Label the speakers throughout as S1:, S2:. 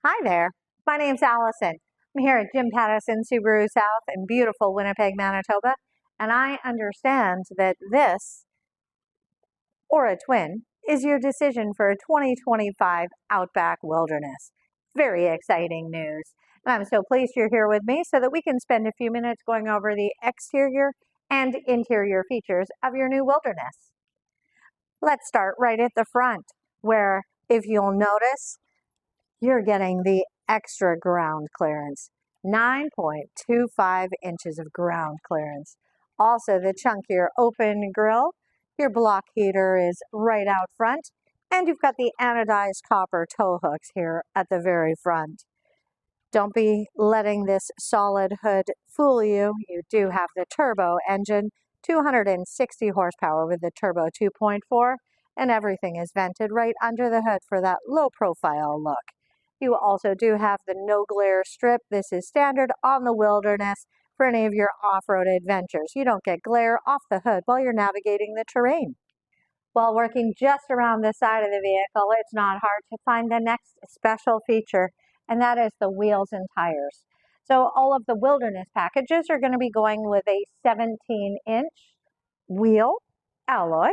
S1: Hi there, my name's Allison. I'm here at Jim Pattison Subaru South in beautiful Winnipeg, Manitoba, and I understand that this, or a twin, is your decision for a 2025 Outback Wilderness. Very exciting news. And I'm so pleased you're here with me so that we can spend a few minutes going over the exterior and interior features of your new Wilderness. Let's start right at the front, where, if you'll notice, you're getting the extra ground clearance, 9.25 inches of ground clearance. Also, the chunkier open grille, your block heater is right out front, and you've got the anodized copper tow hooks here at the very front. Don't be letting this solid hood fool you. You do have the turbo engine, 260 horsepower with the turbo 2.4, and everything is vented right under the hood for that low profile look. You also do have the no glare strip. This is standard on the Wilderness for any of your off-road adventures. You don't get glare off the hood while you're navigating the terrain. While working just around the side of the vehicle, it's not hard to find the next special feature, and that is the wheels and tires. So all of the Wilderness packages are going to be going with a 17-inch wheel alloy,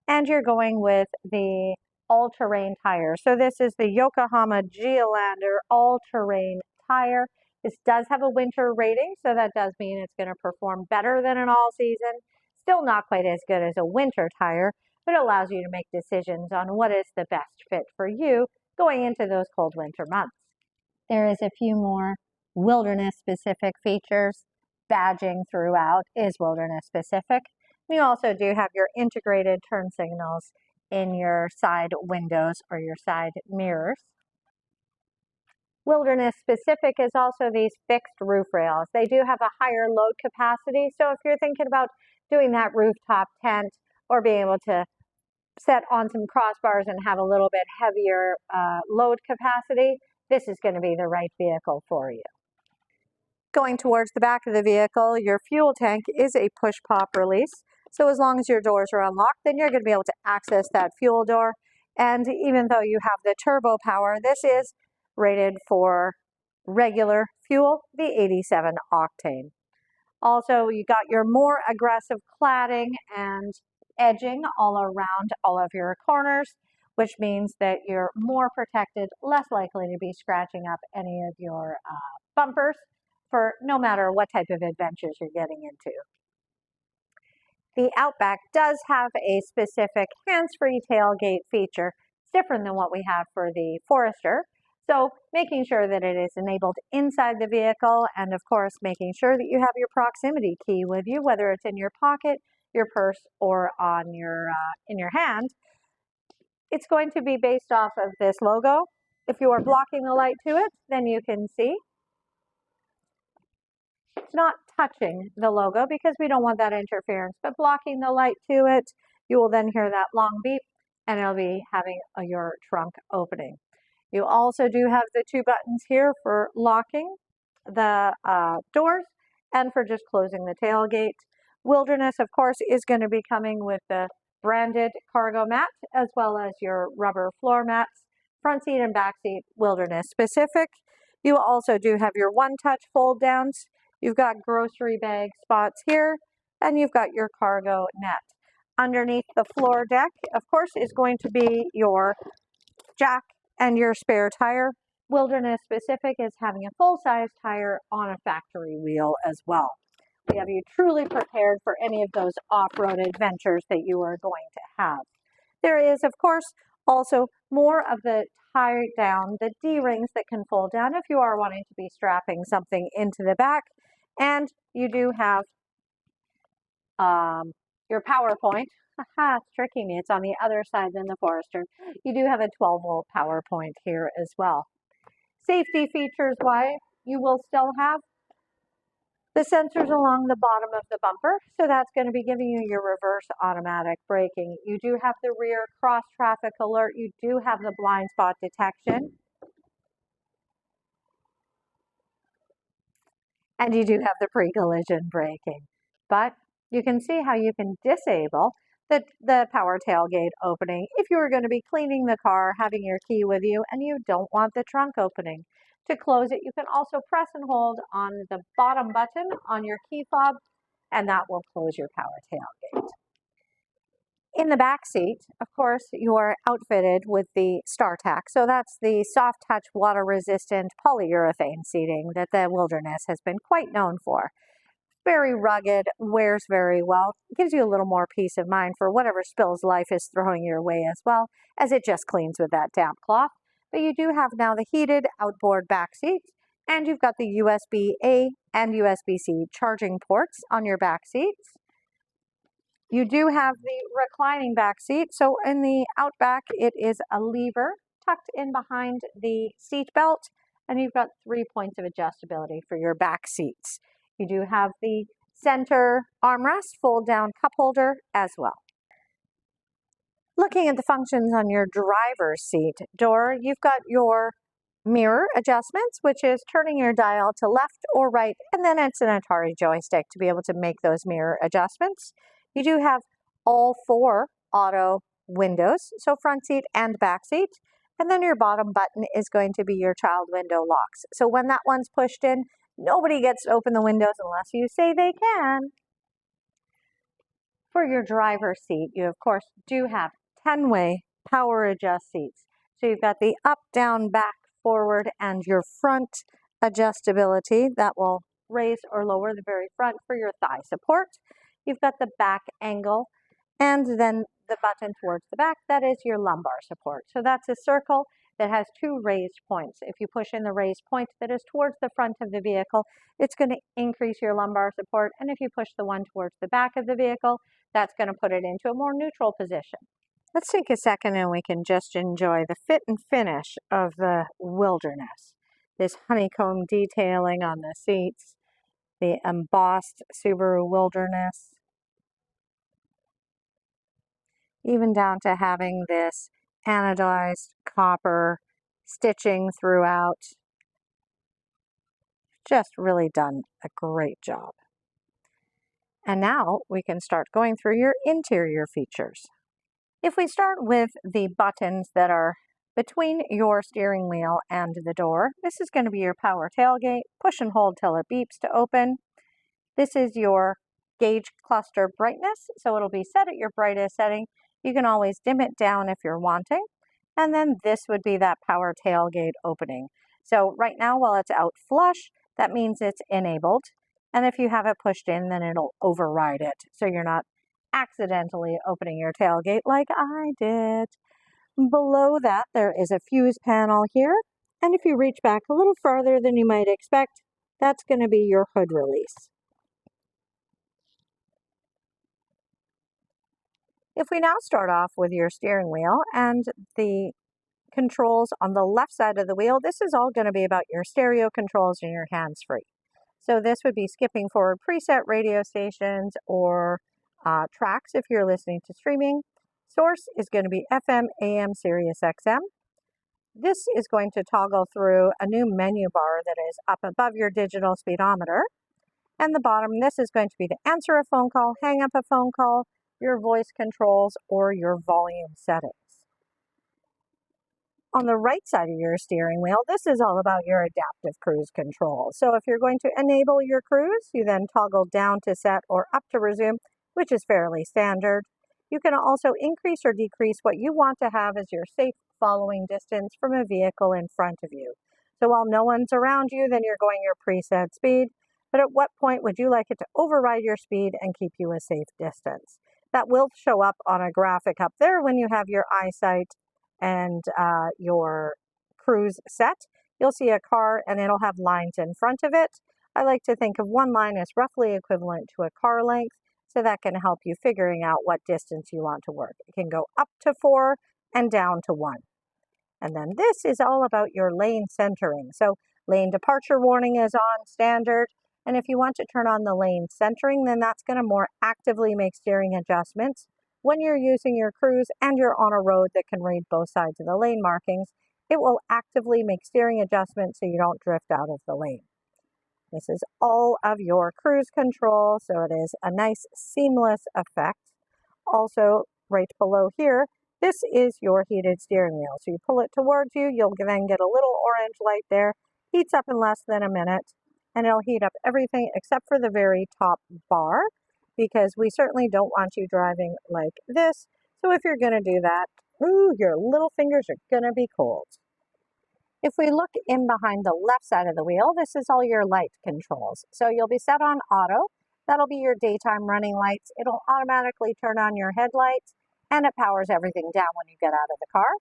S1: and you're going with the all-terrain tire. So this is the Yokohama Geolandar all-terrain tire. This does have a winter rating, so that does mean it's going to perform better than an all-season. Still not quite as good as a winter tire, but it allows you to make decisions on what is the best fit for you going into those cold winter months. There is a few more Wilderness-specific features. Badging throughout is Wilderness-specific. You also do have your integrated turn signals in your side windows or your side mirrors. Wilderness specific is also these fixed roof rails. They do have a higher load capacity, so if you're thinking about doing that rooftop tent or being able to set on some crossbars and have a little bit heavier load capacity, this is going to be the right vehicle for you. Going towards the back of the vehicle, your fuel tank is a push-pop release. So as long as your doors are unlocked, then you're going to be able to access that fuel door. And even though you have the turbo power, this is rated for regular fuel, the 87 octane. Also, you got your more aggressive cladding and edging all around all of your corners, which means that you're more protected, less likely to be scratching up any of your bumpers for no matter what type of adventures you're getting into. The Outback does have a specific hands-free tailgate feature. It's different than what we have for the Forester. So making sure that it is enabled inside the vehicle, and of course making sure that you have your proximity key with you, whether it's in your pocket, your purse, or on your in your hand. It's going to be based off of this logo. If you are blocking the light to it, then you can see it's not touching the logo because we don't want that interference, but blocking the light to it, you will then hear that long beep and it'll be having your trunk opening. You also do have the two buttons here for locking the doors and for just closing the tailgate. Wilderness, of course, is going to be coming with the branded cargo mat as well as your rubber floor mats, front seat and back seat Wilderness specific. You also do have your one-touch fold downs. You've got grocery bag spots here, and you've got your cargo net. Underneath the floor deck, of course, is going to be your jack and your spare tire. Wilderness specific is having a full-size tire on a factory wheel as well. We have you truly prepared for any of those off-road adventures that you are going to have. There is, of course, also more of the tie down, the D-rings that can fold down if you are wanting to be strapping something into the back. And you do have your power point. Haha, it's tricking me. It's on the other side than the Forester. You do have a 12-volt power point here as well. Safety features-wise, you will still have the sensors along the bottom of the bumper, so that's going to be giving you your reverse automatic braking. You do have the rear cross traffic alert. You do have the blind spot detection. And you do have the pre-collision braking. But you can see how you can disable the power tailgate opening. If you were going to be cleaning the car, having your key with you, and you don't want the trunk opening. To close it, you can also press and hold on the bottom button on your key fob, and that will close your power tailgate. In the back seat, of course, you are outfitted with the StarTac. So that's the soft touch, water resistant polyurethane seating that the Wilderness has been quite known for. Very rugged, wears very well, gives you a little more peace of mind for whatever spills life is throwing your way as well, as it just cleans with that damp cloth. But you do have now the heated outboard back seat, and you've got the USB-A and USB-C charging ports on your back seats. You do have the reclining back seat. So in the Outback, it is a lever tucked in behind the seat belt, and you've got 3 points of adjustability for your back seats. You do have the center armrest, fold down cup holder as well. Looking at the functions on your driver's seat door, you've got your mirror adjustments, which is turning your dial to left or right, and then it's an Atari joystick to be able to make those mirror adjustments. You do have all 4 auto windows, so front seat and back seat, and then your bottom button is going to be your child window locks. So when that one's pushed in, nobody gets to open the windows unless you say they can. For your driver's seat, you of course do have 10-way power adjust seats. So you've got the up, down, back, forward, and your front adjustability that will raise or lower the very front for your thigh support. You've got the back angle, and then the button towards the back, that is your lumbar support. So that's a circle that has 2 raised points. If you push in the raised point that is towards the front of the vehicle, it's going to increase your lumbar support. And if you push the one towards the back of the vehicle, that's going to put it into a more neutral position. Let's take a second and we can just enjoy the fit and finish of the Wilderness. This honeycomb detailing on the seats, the embossed Subaru Wilderness, even down to having this anodized copper stitching throughout. Just really done a great job. And now we can start going through your interior features. If we start with the buttons that are between your steering wheel and the door, this is going to be your power tailgate. Push and hold till it beeps to open. This is your gauge cluster brightness, so it'll be set at your brightest setting. You can always dim it down if you're wanting. And then this would be that power tailgate opening. So right now, while it's out flush, that means it's enabled. And if you have it pushed in, then it'll override it. So you're not accidentally opening your tailgate like I did. Below that, there is a fuse panel here. And if you reach back a little farther than you might expect, that's going to be your hood release. If we now start off with your steering wheel and the controls on the left side of the wheel, this is all going to be about your stereo controls and your hands-free. So this would be skipping forward preset radio stations or tracks if you're listening to streaming. Source is going to be FM, AM, Sirius XM. This is going to toggle through a new menu bar that is up above your digital speedometer. And the bottom, this is going to be to answer a phone call, hang up a phone call, your voice controls, or your volume settings. On the right side of your steering wheel, this is all about your adaptive cruise control. So if you're going to enable your cruise, you then toggle down to set or up to resume, which is fairly standard. You can also increase or decrease what you want to have as your safe following distance from a vehicle in front of you. So while no one's around you, then you're going your preset speed. But at what point would you like it to override your speed and keep you a safe distance? That will show up on a graphic up there when you have your eyesight and your cruise set. You'll see a car and it'll have lines in front of it. I like to think of one line as roughly equivalent to a car length, so that can help you figuring out what distance you want to work. It can go up to 4 and down to 1. And then this is all about your lane centering. So lane departure warning is on standard. And if you want to turn on the lane centering, then that's going to more actively make steering adjustments when you're using your cruise and you're on a road that can read both sides of the lane markings. It will actively make steering adjustments so you don't drift out of the lane. This is all of your cruise control, so it is a nice seamless effect. also right below here, this is your heated steering wheel. So you pull it towards you, you'll then get a little orange light there, heats up in less than a minute, and it'll heat up everything except for the very top bar, because we certainly don't want you driving like this. So if you're going to do that, ooh, your little fingers are going to be cold. If we look in behind the left side of the wheel, this is all your light controls. So you'll be set on auto. That'll be your daytime running lights. It'll automatically turn on your headlights, and it powers everything down when you get out of the car.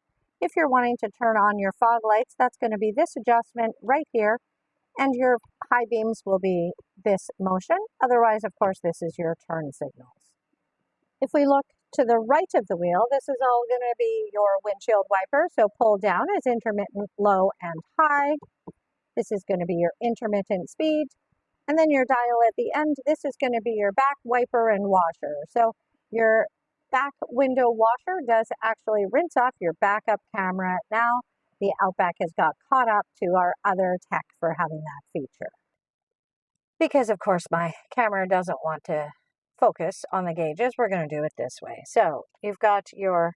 S1: If you're wanting to turn on your fog lights, that's going to be this adjustment right here, and your high beams will be this motion. Otherwise, of course, this is your turn signals. If we look to the right of the wheel, this is all going to be your windshield wiper. So pull down is intermittent, low, and high. This is going to be your intermittent speed. And then your dial at the end, this is going to be your back wiper and washer. So your back window washer does actually rinse off your backup camera. Now the Outback has got caught up to our other tech for having that feature. Because of course my camera doesn't want to focus on the gauges, we're going to do it this way. So you've got your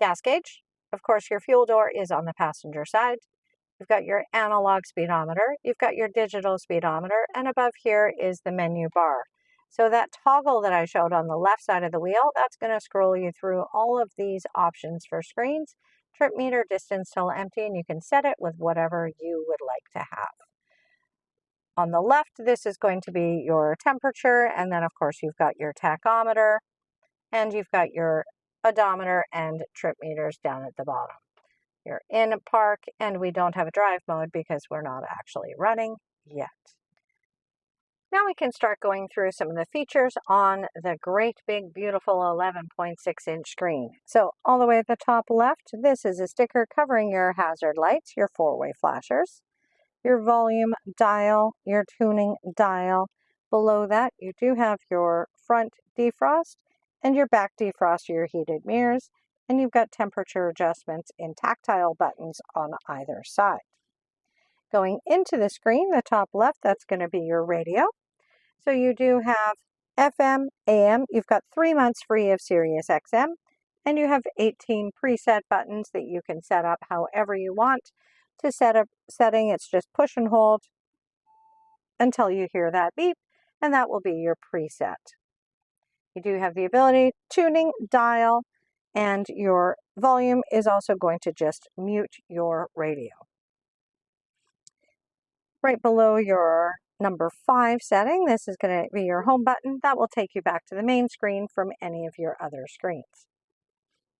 S1: gas gauge. Of course, your fuel door is on the passenger side. You've got your analog speedometer. You've got your digital speedometer. And above here is the menu bar. So that toggle that I showed on the left side of the wheel, that's going to scroll you through all of these options for screens. Trip meter, distance till empty, and you can set it with whatever you would like to have. On the left, this is going to be your temperature, and then of course you've got your tachometer, and you've got your odometer and trip meters down at the bottom. You're in park, and we don't have a drive mode because we're not actually running yet. Now we can start going through some of the features on the great big beautiful 11.6-inch screen. So all the way at the top left, this is a sticker covering your hazard lights, your four-way flashers, your volume dial, your tuning dial. Below that, you do have your front defrost and your back defrost, your heated mirrors, and you've got temperature adjustments in tactile buttons on either side. Going into the screen, the top left, that's going to be your radio. So you do have FM, AM, you've got 3 months free of Sirius XM, and you have 18 preset buttons that you can set up however you want. To set up setting, it's just push and hold until you hear that beep, and that will be your preset. You do have the ability tuning, dial, and your volume is also going to just mute your radio. Right below your number 5 setting, this is going to be your home button. That will take you back to the main screen from any of your other screens.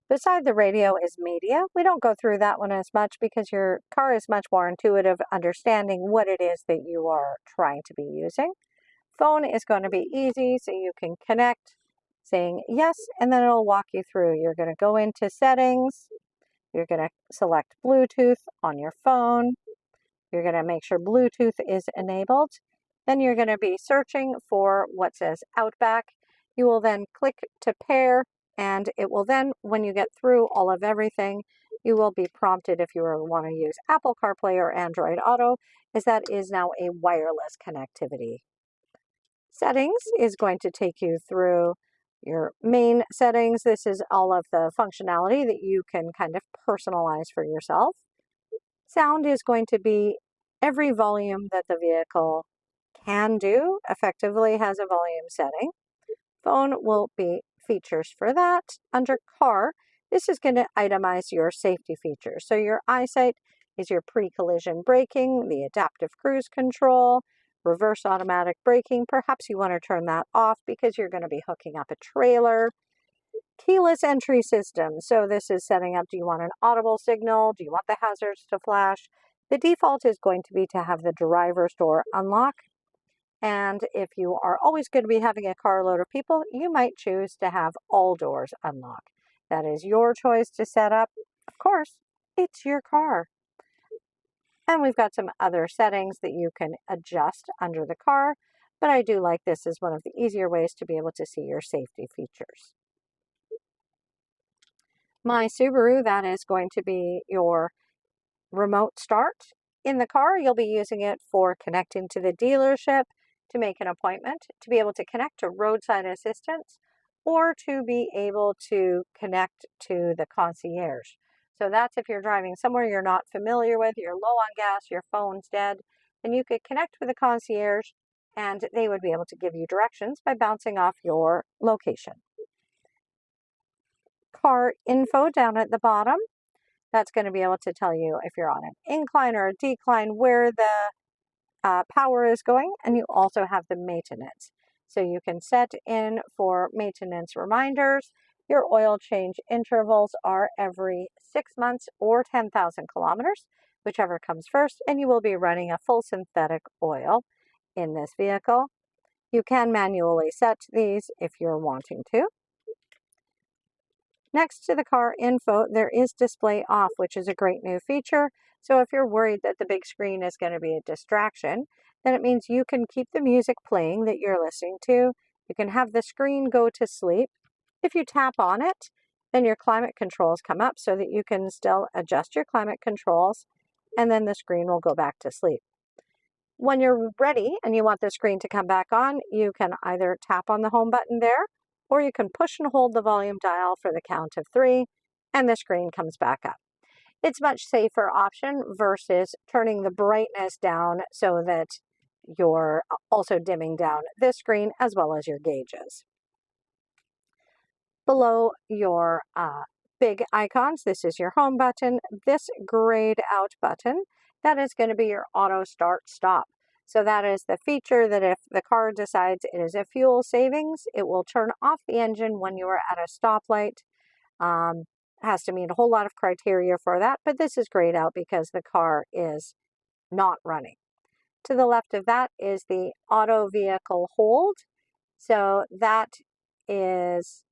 S1: Beside the radio is media. We don't go through that one as much because your car is much more intuitive understanding what it is that you are trying to be using. Phone is going to be easy, so you can connect saying yes, and then it'll walk you through. You're going to go into settings. You're going to select Bluetooth on your phone. You're going to make sure Bluetooth is enabled. Then you're going to be searching for what says Outback. You will then click to pair, and it will then, when you get through all of everything, you will be prompted if you want to use Apple CarPlay or Android Auto, as that is now a wireless connectivity. Settings is going to take you through your main settings. This is all of the functionality that you can kind of personalize for yourself. Sound is going to be every volume that the vehicle can do, effectively has a volume setting. Phone will be features for that. Under car, this is going to itemize your safety features. So your eyesight is your pre-collision braking, the adaptive cruise control, reverse automatic braking. Perhaps you want to turn that off because you're going to be hooking up a trailer. Keyless entry system. So this is setting up, do you want an audible signal? Do you want the hazards to flash? The default is going to be to have the driver's door unlock. And if you are always going to be having a carload of people, you might choose to have all doors unlock. That is your choice to set up. Of course, it's your car. And we've got some other settings that you can adjust under the car, but I do like this as one of the easier ways to be able to see your safety features. My Subaru, that is going to be your remote start. In the car, you'll be using it for connecting to the dealership, to make an appointment, to be able to connect to roadside assistance, or to be able to connect to the concierge. So that's if you're driving somewhere you're not familiar with, you're low on gas, your phone's dead, then you could connect with the concierge and they would be able to give you directions by bouncing off your location. Car info down at the bottom. That's going to be able to tell you if you're on an incline or a decline, where the power is going, and you also have the maintenance. So you can set in for maintenance reminders. Your oil change intervals are every 6 months or 10,000 kilometers, whichever comes first, and you will be running a full synthetic oil in this vehicle. You can manually set these if you're wanting to. Next to the car info, there is display off, which is a great new feature. So if you're worried that the big screen is going to be a distraction, then it means you can keep the music playing that you're listening to. You can have the screen go to sleep. If you tap on it, then your climate controls come up so that you can still adjust your climate controls, and then the screen will go back to sleep. When you're ready and you want the screen to come back on, you can either tap on the home button there, or you can push and hold the volume dial for the count of 3, and the screen comes back up. It's a much safer option versus turning the brightness down so that you're also dimming down this screen as well as your gauges. Below your big icons, this is your home button. This grayed out button, that is going to be your auto start stop. So that is the feature that if the car decides it is a fuel savings, it will turn off the engine when you are at a stoplight. Has to meet a whole lot of criteria for that, but this is grayed out because the car is not running. To the left of that is the auto vehicle hold. So that is,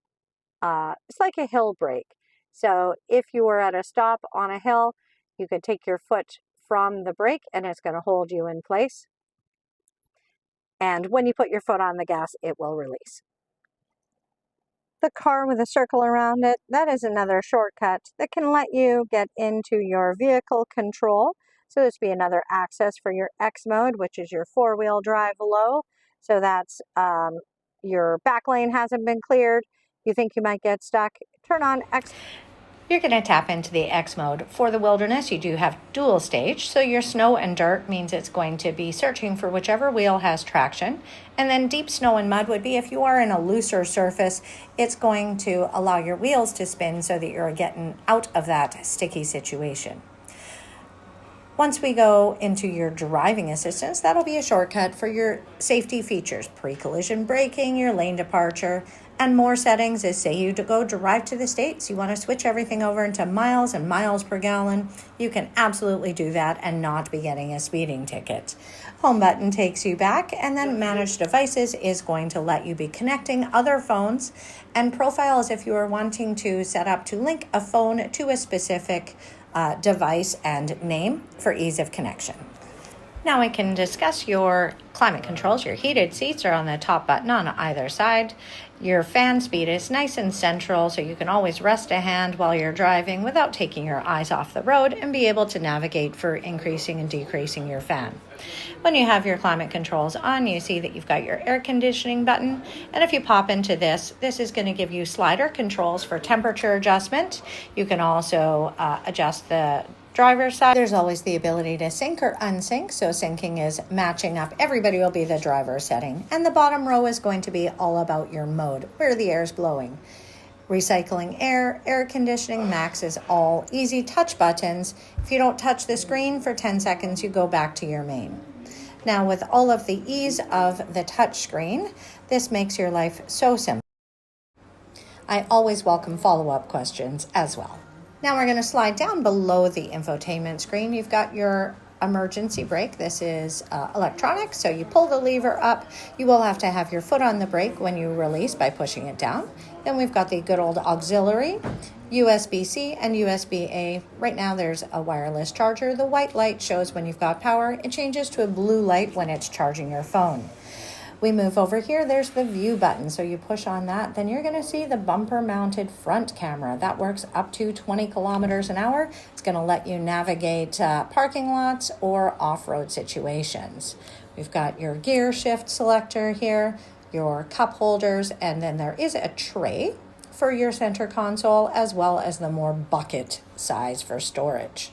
S1: it's like a hill brake. So if you were at a stop on a hill, you could take your foot from the brake and it's going to hold you in place. And when you put your foot on the gas, it will release. The car with a circle around it, that is another shortcut that can let you get into your vehicle control. So this would be another access for your X mode, which is your 4-wheel drive low. So that's your back lane hasn't been cleared. You think you might get stuck, turn on X. You're going to tap into the X mode. For the wilderness, you do have dual stage, so your snow and dirt means it's going to be searching for whichever wheel has traction. And then deep snow and mud would be if you are in a looser surface, it's going to allow your wheels to spin so that you're getting out of that sticky situation. Once we go into your driving assistance, that'll be a shortcut for your safety features, pre-collision braking, your lane departure, and more settings. Is say you to go drive to the States, you want to switch everything over into miles and miles per gallon, you can absolutely do that and not be getting a speeding ticket. Home button takes you back, and then manage devices is going to let you be connecting other phones, and profile is if you are wanting to set up to link a phone to a specific device and name for ease of connection. Now we can discuss your climate controls. Your heated seats are on the top button on either side. Your fan speed is nice and central, so you can always rest a hand while you're driving without taking your eyes off the road and be able to navigate for increasing and decreasing your fan. When you have your climate controls on, you see that you've got your air conditioning button, and if you pop into this is going to give you slider controls for temperature adjustment. You can also adjust the driver's side. There's always the ability to sync or unsync, so syncing is matching up. Everybody will be the driver setting. And the bottom row is going to be all about your mode, where the air is blowing. Recycling air, air conditioning, max is all easy touch buttons. If you don't touch the screen for 10 seconds, you go back to your main. Now, with all of the ease of the touch screen, this makes your life so simple. I always welcome follow-up questions as well. Now we're going to slide down below the infotainment screen. You've got your emergency brake. This is electronic, so you pull the lever up. You will have to have your foot on the brake when you release by pushing it down. Then we've got the good old auxiliary, USB-C and USB-A. Right now there's a wireless charger. The white light shows when you've got power. It changes to a blue light when it's charging your phone. We move over here, there's the view button. So you push on that, then you're gonna see the bumper mounted front camera. That works up to 20 kilometers an hour. It's gonna let you navigate parking lots or off-road situations. We've got your gear shift selector here. your cup holders, and then there is a tray for your center console, as well as the more bucket size for storage.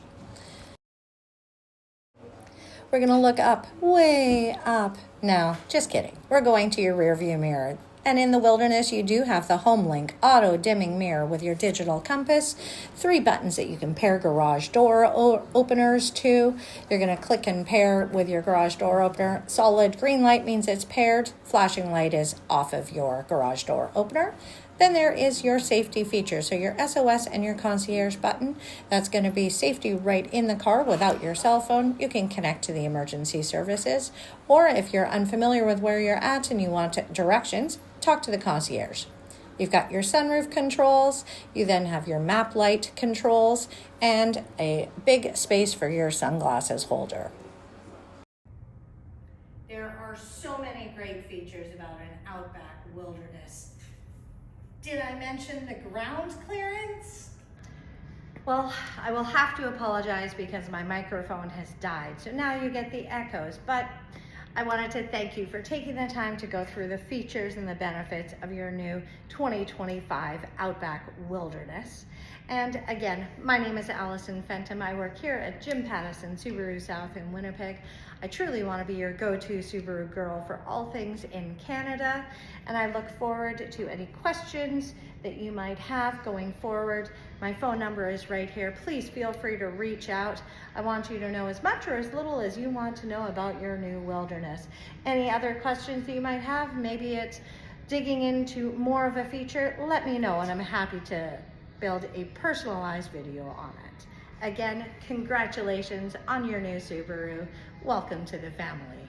S1: We're going to look up, way up. No, just kidding. We're going to your rear view mirror. And in the Wilderness, you do have the Home Link auto dimming mirror with your digital compass, 3 buttons that you can pair garage door openers to. You're going to click and pair with your garage door opener. Solid green light means it's paired. Flashing light is off of your garage door opener. Then there is your safety feature. So your SOS and your concierge button, that's going to be safety right in the car without your cell phone. You can connect to the emergency services. Or if you're unfamiliar with where you're at and you want directions, talk to the concierge. You've got your sunroof controls. You then have your map light controls and a big space for your sunglasses holder. There are so many great features about an Outback Wilderness. Did I mention the ground clearance? Well, I will have to apologize because my microphone has died. So now you get the echoes, but I wanted to thank you for taking the time to go through the features and the benefits of your new 2025 Outback Wilderness. And again, my name is Allison Fenton. I work here at Jim Pattison Subaru South in Winnipeg. I truly want to be your go-to Subaru girl for all things in Canada, and I look forward to any questions that you might have going forward. My phone number is right here. Please feel free to reach out. I want you to know as much or as little as you want to know about your new Wilderness. Any other questions that you might have, maybe it's digging into more of a feature, let me know and I'm happy to build a personalized video on it. Again, congratulations on your new Subaru. Welcome to the family.